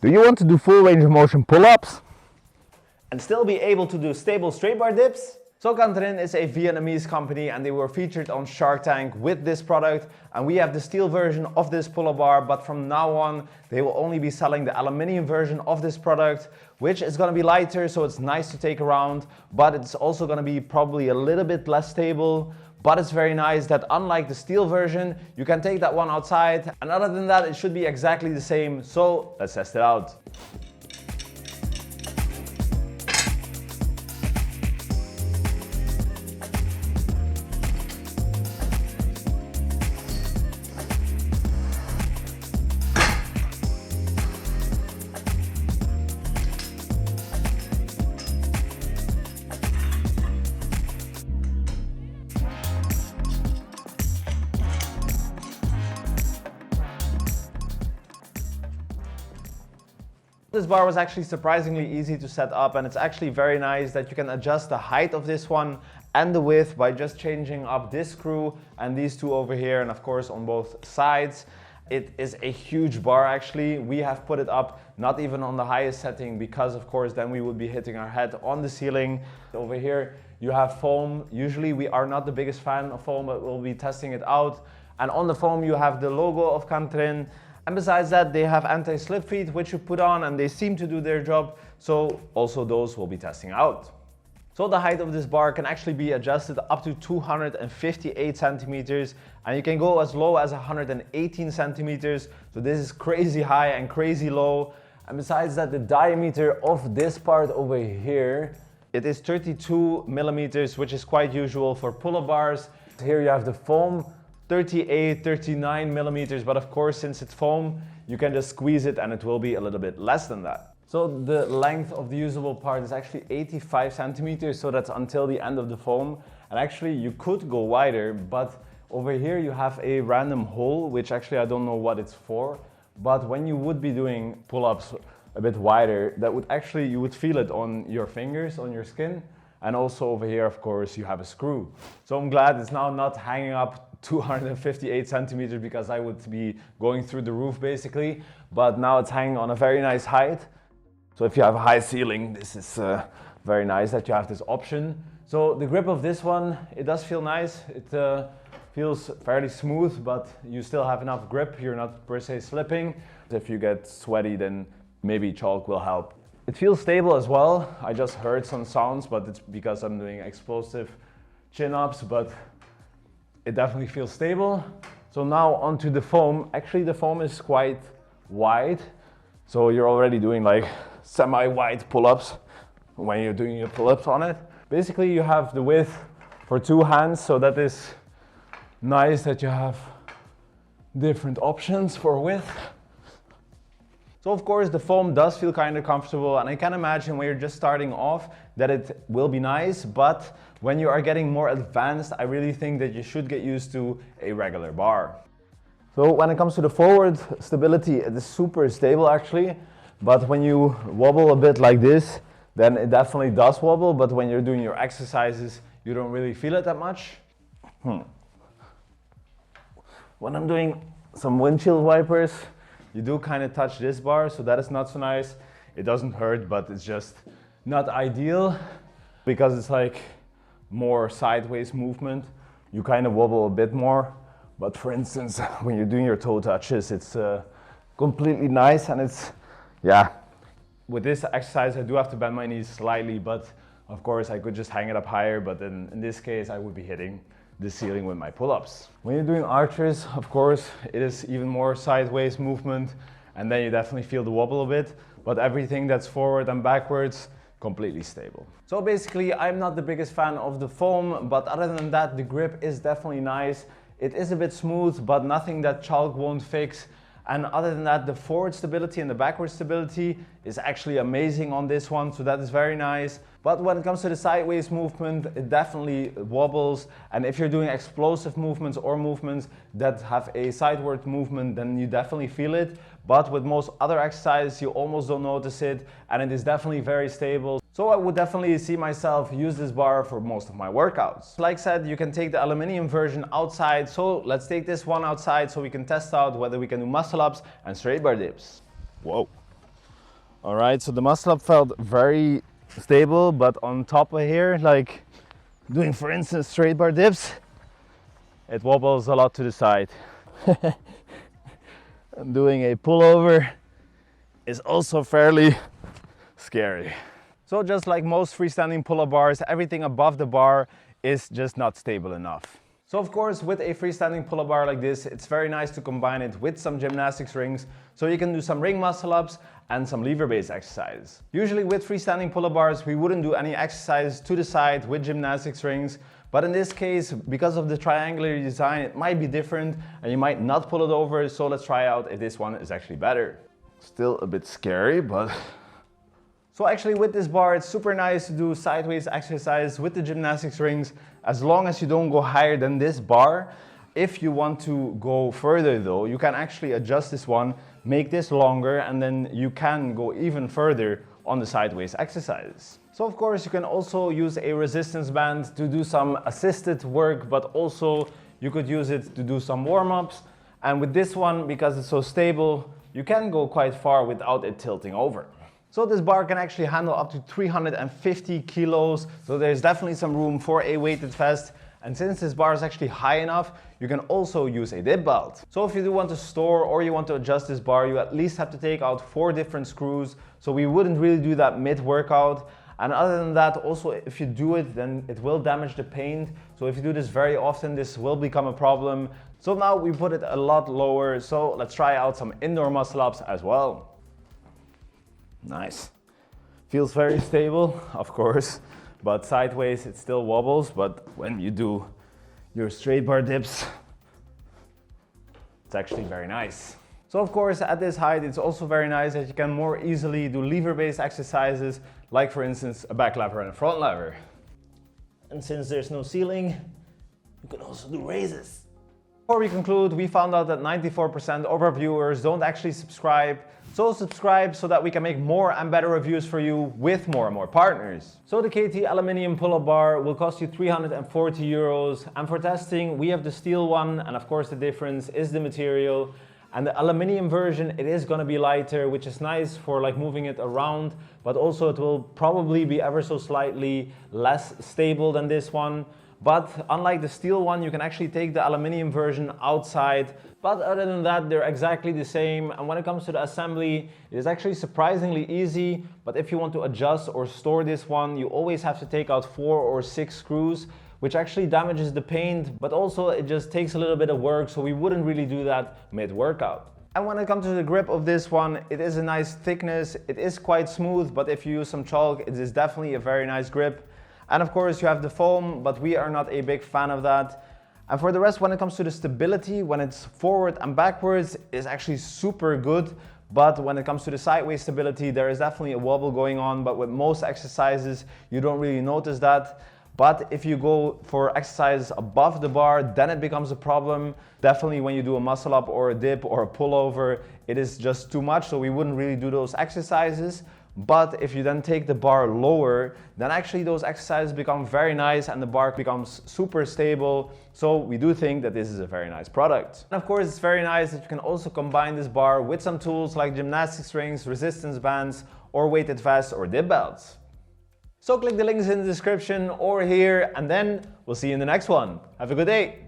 Do you want to do full range of motion pull-ups and still be able to do stable straight bar dips? So Khanh Trinh is a Vietnamese company and they were featured on Shark Tank with this product, and we have the steel version of this pull-up bar, but from now on they will only be selling the aluminium version of this product, which is going to be lighter, so it's nice to take around, but it's also going to be probably a little bit less stable. But it's very nice that unlike the steel version, you can take that one outside, and other than that it should be exactly the same, so let's test it out. This bar was actually surprisingly easy to set up, and it's actually very nice that you can adjust the height of this one and the width by just changing up this screw and these two over here, and of course on both sides. It is a huge bar actually. We have put it up not even on the highest setting because of course then we would be hitting our head on the ceiling. Over here you have foam. Usually we are not the biggest fan of foam, but we'll be testing it out. And on the foam you have the logo of Khanh Trinh. And besides that, they have anti-slip feet, which you put on and they seem to do their job. So also those we'll be testing out. So the height of this bar can actually be adjusted up to 258 centimeters, and you can go as low as 118 centimeters. So this is crazy high and crazy low. And besides that, the diameter of this part over here, it is 32 millimeters, which is quite usual for pull-up bars. Here you have the foam, 38, 39 millimeters, but of course since it's foam you can just squeeze it and it will be a little bit less than that. So the length of the usable part is actually 85 centimeters, so that's until the end of the foam. And actually you could go wider, but over here you have a random hole, which actually I don't know what it's for, but when you would be doing pull-ups a bit wider, that would actually, you would feel it on your fingers, on your skin. And also over here, of course, you have a screw. So I'm glad it's now not hanging up 258 centimeters because I would be going through the roof basically. But now it's hanging on a very nice height. So if you have a high ceiling, this is very nice that you have this option. So the grip of this one, it does feel nice. It feels fairly smooth, but you still have enough grip. You're not per se slipping. If you get sweaty, then maybe chalk will help. It feels stable as well. I just heard some sounds, but it's because I'm doing explosive chin-ups, but it definitely feels stable. So now onto the foam. Actually, the foam is quite wide. So you're already doing like semi-wide pull-ups when you're doing your pull-ups on it. Basically, you have the width for two hands, so that is nice that you have different options for width. So of course the foam does feel kind of comfortable, and I can imagine when you're just starting off that it will be nice, but when you are getting more advanced, I really think that you should get used to a regular bar. So when it comes to the forward stability, it is super stable actually, but when you wobble a bit like this, then it definitely does wobble, but when you're doing your exercises, you don't really feel it that much. When I'm doing some windshield wipers, you do kind of touch this bar, so that is not so nice. It doesn't hurt, but it's just not ideal because it's like more sideways movement. You kind of wobble a bit more, but for instance, when you're doing your toe touches, it's completely nice, and it's, yeah. With this exercise, I do have to bend my knees slightly, but of course I could just hang it up higher, but then in this case, I would be hitting the ceiling with my pull-ups. When you're doing arches, of course, it is even more sideways movement, and then you definitely feel the wobble a bit, but everything that's forward and backwards, completely stable. So basically, I'm not the biggest fan of the foam, but other than that, the grip is definitely nice. It is a bit smooth, but nothing that chalk won't fix. And other than that, the forward stability and the backward stability is actually amazing on this one, so that is very nice. But when it comes to the sideways movement, it definitely wobbles. And if you're doing explosive movements or movements that have a sideward movement, then you definitely feel it. But with most other exercises, you almost don't notice it, and it is definitely very stable. So I would definitely see myself use this bar for most of my workouts. Like I said, you can take the aluminum version outside, so let's take this one outside so we can test out whether we can do muscle ups and straight bar dips. Whoa. All right, so the muscle up felt very stable, but on top of here, like doing, for instance, straight bar dips, it wobbles a lot to the side. And doing a pullover is also fairly scary. So just like most freestanding pull-up bars, everything above the bar is just not stable enough. So of course, with a freestanding pull-up bar like this, it's very nice to combine it with some gymnastics rings, so you can do some ring muscle ups and some lever-based exercises. Usually with freestanding pull-up bars, we wouldn't do any exercise to the side with gymnastics rings, but in this case, because of the triangular design, it might be different and you might not pull it over, so let's try out if this one is actually better. Still a bit scary, but... So actually with this bar, it's super nice to do sideways exercise with the gymnastics rings, as long as you don't go higher than this bar. If you want to go further though, you can actually adjust this one, make this longer, and then you can go even further on the sideways exercises. So of course you can also use a resistance band to do some assisted work, but also you could use it to do some warm-ups. And with this one, because it's so stable, you can go quite far without it tilting over. So this bar can actually handle up to 350 kilos, so there's definitely some room for a weighted vest. And since this bar is actually high enough, you can also use a dip belt. So if you do want to store or you want to adjust this bar, you at least have to take out 4 different screws. So we wouldn't really do that mid-workout. And other than that, also if you do it, then it will damage the paint. So if you do this very often, this will become a problem. So now we put it a lot lower. So let's try out some indoor muscle ups as well. Nice. Feels very stable, of course, but sideways it still wobbles. But when you do your straight bar dips, it's actually very nice. So of course, at this height, it's also very nice that you can more easily do lever-based exercises, like for instance, a back lever and a front lever. And since there's no ceiling, you can also do raises. Before we conclude, we found out that 94% of our viewers don't actually subscribe. So subscribe so that we can make more and better reviews for you with more and more partners. So the KT aluminium pull-up bar will cost you 340 euros. And for testing, we have the steel one. And of course, the difference is the material. And the aluminium version, it is going to be lighter, which is nice for like moving it around. But also it will probably be ever so slightly less stable than this one. But unlike the steel one, you can actually take the aluminium version outside. But other than that, they're exactly the same. And when it comes to the assembly, it is actually surprisingly easy. But if you want to adjust or store this one, you always have to take out 4 or 6 screws, which actually damages the paint. But also it just takes a little bit of work, so we wouldn't really do that mid-workout. And when it comes to the grip of this one, it is a nice thickness. It is quite smooth, but if you use some chalk, it is definitely a very nice grip. And of course you have the foam, but we are not a big fan of that. And for the rest, when it comes to the stability, when it's forward and backwards, it's actually super good. But when it comes to the sideways stability, there is definitely a wobble going on. But with most exercises, you don't really notice that. But if you go for exercises above the bar, then it becomes a problem. Definitely when you do a muscle up or a dip or a pullover, it is just too much. So we wouldn't really do those exercises. But if you then take the bar lower, then actually those exercises become very nice and the bar becomes super stable. So we do think that this is a very nice product. And of course, it's very nice that you can also combine this bar with some tools like gymnastics rings, resistance bands, or weighted vests or dip belts. So click the links in the description or here, and then we'll see you in the next one. Have a good day.